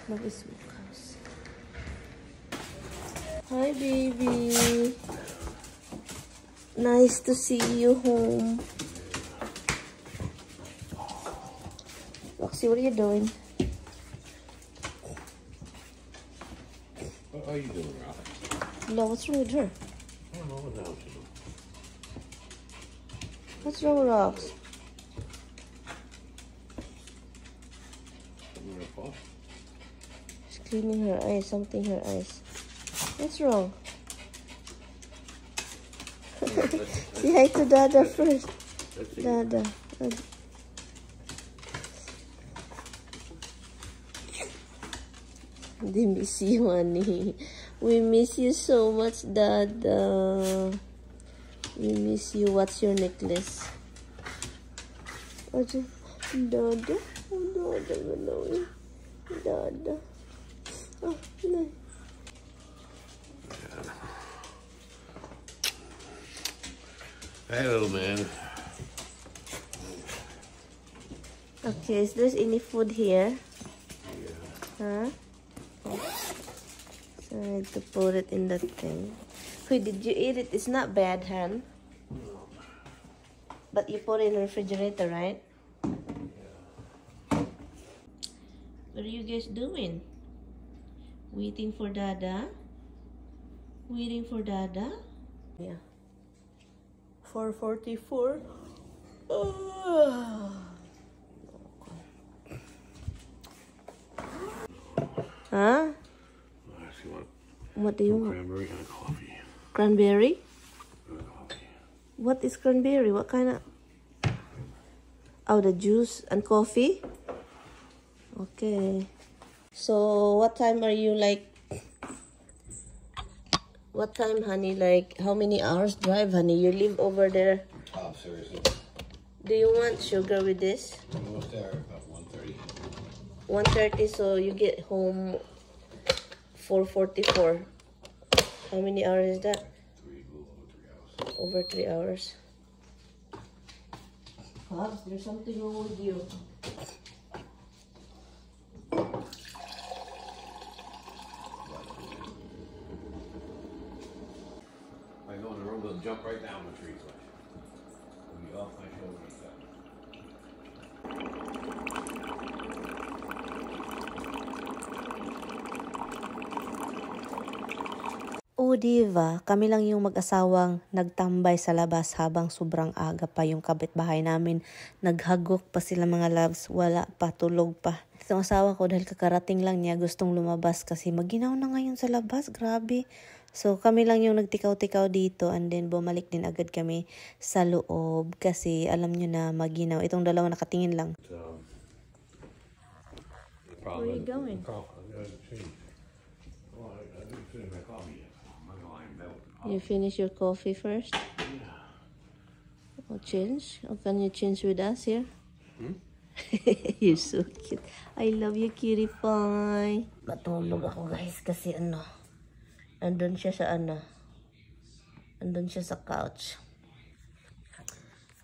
Love is smokehouse. Hi, baby. Nice to see you home. Roxy, what are you doing? What are you doing, Ralph? No, what's wrong with her? I don't know what the hell she's doing. What's wrong with Rox? She's cleaning her eyes, something her eyes. What's wrong? Say hi to Dada first. Dada. They miss you, honey. We miss you so much, Dada. We miss you. What's your necklace? Dada. Dada. Dada. Dada. Oh, no. Hey, little man. Okay, is there any food here? Yeah. Huh? So I need to put it in the thing. Wait, did you eat it? It's not bad, Han. No. But you put it in the refrigerator, right? Yeah. What are you guys doing? Waiting for Dada? Waiting for Dada? Yeah. 4:44. Oh. Huh? What do you want? Cranberry and coffee. Cranberry? And coffee. What is cranberry? What kind of... Oh, the juice and coffee? Okay. So, what time are you like... What time, honey? Like, how many hours drive, honey? You live over there. Oh, seriously? Do you want sugar with this? I'm almost there, about 1:30. 1:30, so you get home 4:44. How many hours is that? Over 3 hours. Pops, there's something wrong with you. I go in the room, they'll jump right down the tree switch. It'll be off my shoulder like that. O diva, kami lang yung mag-asawang nagtambay sa labas habang sobrang aga pa yung kapitbahay namin. Naghagok pa sila mga loves, wala pa, tulog pa. Itong asawa ko dahil kakarating lang niya, gustong lumabas kasi maginaw na ngayon sa labas, grabe. So kami lang yung nagtikaw-tikaw dito and then bumalik din agad kami sa loob kasi alam nyo na maginaw. Itong dalawa nakatingin lang. Where are you going? You finish your coffee first? Yeah. Or change? Or can you change with us here? Hmm? You're so cute. I love you, cutie pie. Matulog ako, guys, kasi ano, andun siya sa ano, andun siya sa couch.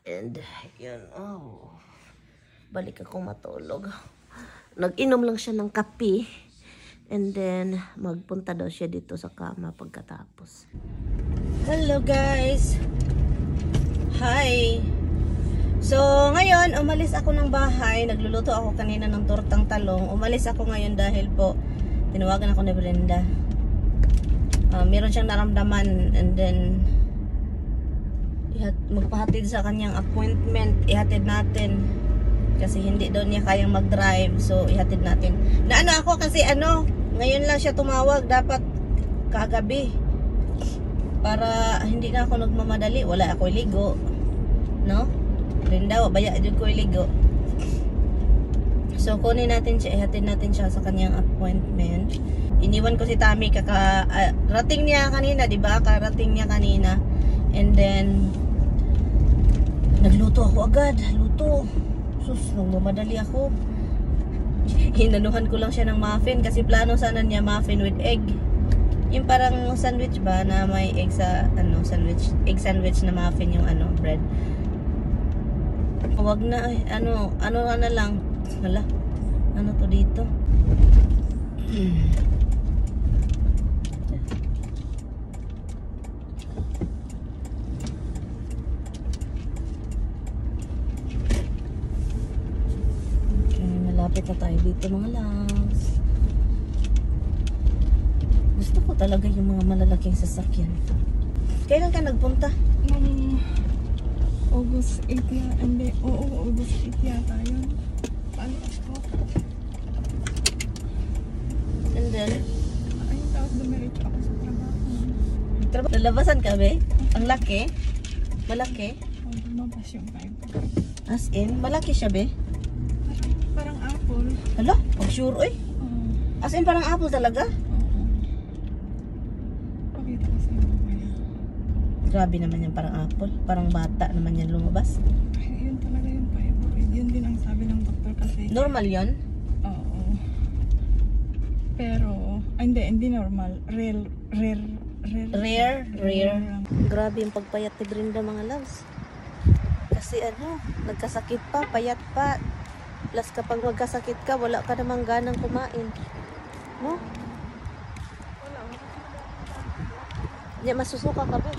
And, yun, oh, balik ako matulog. Nag-inom lang siya ng kape. And then, magpunta daw siya dito sa kama pagkatapos. Hello, guys! Hi! So, ngayon, umalis ako ng bahay. Nagluluto ako kanina ng tortang talong. Umalis ako ngayon dahil po, tinawagan ako ni Brenda. Meron siyang naramdaman and then, magpahatid sa kanyang appointment. Ihatid natin. Kasi hindi daw niya kayang mag-drive. So, ihatid natin. Naano ako kasi ngayon lang siya tumawag. Dapat kagabi. Para hindi na ako nagmamadali. Wala ako iligo. No? Brenda, baya dyan ko iligo. So, kunin natin siya. Ihatid natin siya sa kanyang appointment. Iniwan ko si Tami. Rating niya kanina, diba? Karating niya kanina. And then, nagluto ako agad. Luto. Sus, nagmamadali ako. Hinanuhan ko lang siya ng muffin kasi plano sana niya muffin with egg. Yung parang sandwich ba na may egg sa sandwich, egg sandwich na muffin yung bread. Wag na ano na lang. Hala. Ano to dito? Malapit na tayo dito mga loves. Gusto ko talaga yung mga malalaking sasakyan. Kailan ka nagpunta? August 8 yata. Hindi. Oo, August 8 yata yun. Paano ako? And then, Ayun, tapos dumiretso ako sa trabaho. Lalabasan ka be? Ang laki? Malaki? Lumabas yung 5. As in, malaki siya be? Parang apple. Hala, pag sure oy. Oo. As in, parang apple talaga? Oo. Pakita ko sa'yo mamaya. Grabe naman yan, parang apple. Parang bata naman yan lumabas. Ay, yun talaga yung 5. Yun din ang sabi ng doktor kasi. Normal yon? Oo. Pero, hindi normal. Rare. Rare. Grabe yung pagpayat ni Brenda mga loves. Kasi nagkasakit pa, payat pa. Plus kapag magkasakit ka, wala ka namang ganang kumain. No? Wala. Hindi, masusuka ka ba?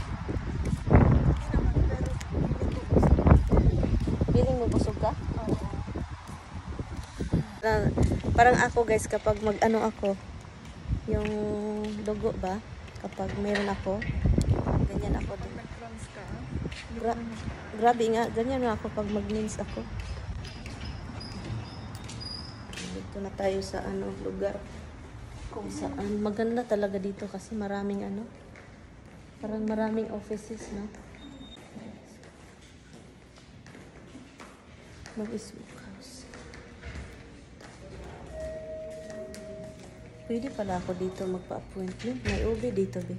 Feeling mo busog ka? Oo. Parang ako guys, kapag ako, yung dugo ba? Kapag meron ako, ganyan ako din. Nag-crumbs ka? Grabe nga, ganyan ako pag mag-mince ako. Dito na tayo sa lugar kung saan maganda talaga dito kasi maraming parang maraming offices, no? Mag-smoke house. Pwede pala ako dito magpa-appointment. May OB dito, be.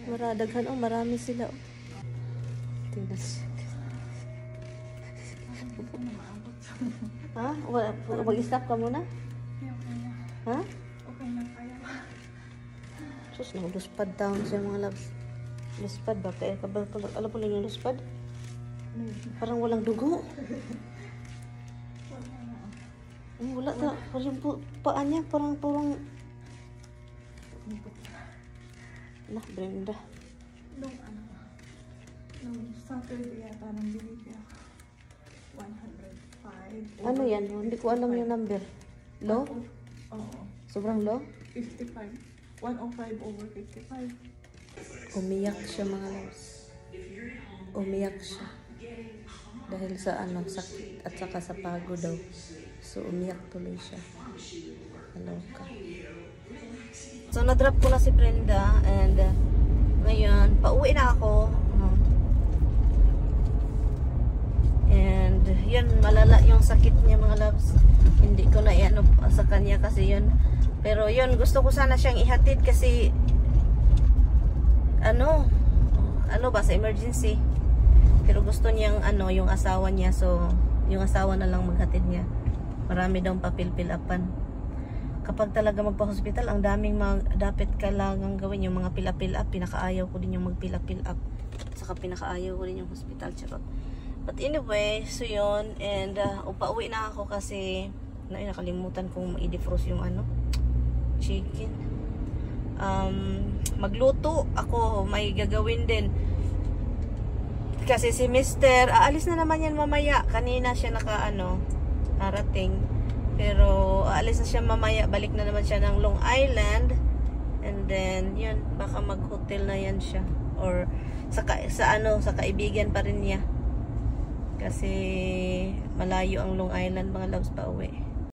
Maradaghan, marami sila. Tingnan siya. Ha? Mag-stop ka muna? Ha? Okay lang kaya. Sus, nag-luspad down siya mga loves. Luspad ba? Kaya alam mo lang yung luspad? Parang walang dugo. Wala na. Parang paa niya. Parang nah, Brenda. Nung Saturday yata nang delivery ako. 105. Ano yan? Hindi ko alam yung number. Low? Oo. Sobrang low? 55. 105/55. Umiyak siya mga loves. Umiyak siya. Dahil sa sakit at saka sa pagod daw. So umiyak tuloy siya. Kaloka. So na-drop ko na si Brenda and ngayon pauwi na ako. And yun, malala yung sakit niya mga loves. Hindi ko na sa kanya kasi yun. Pero yun, gusto ko sana siyang ihatid kasi ba sa emergency. Pero gusto niyang yung asawa niya, so yung asawa na lang maghatid niya. Marami daw papil-pil upan. Kapag talaga magpa-hospital, ang daming dapat kailangan gawin yung mga pila-pil up. Pinakaayaw ko din yung magpila-pil up. Saka pinakaayaw ko din yung hospital, charot. But anyway, so yun, and pauwi na ako kasi nakalimutan kong i-defrost yung chicken. Magluto ako, may gagawin din. Kasi si Mr. aalis na naman yan mamaya. Kanina siya narating. Pero aalis na siya mamaya. Balik na naman siya ng Long Island. And then, yun, baka mag-hotel na yan siya. Or sa kaibigan pa rin niya. Kasi malayo ang Long Island mga loves pa uwi.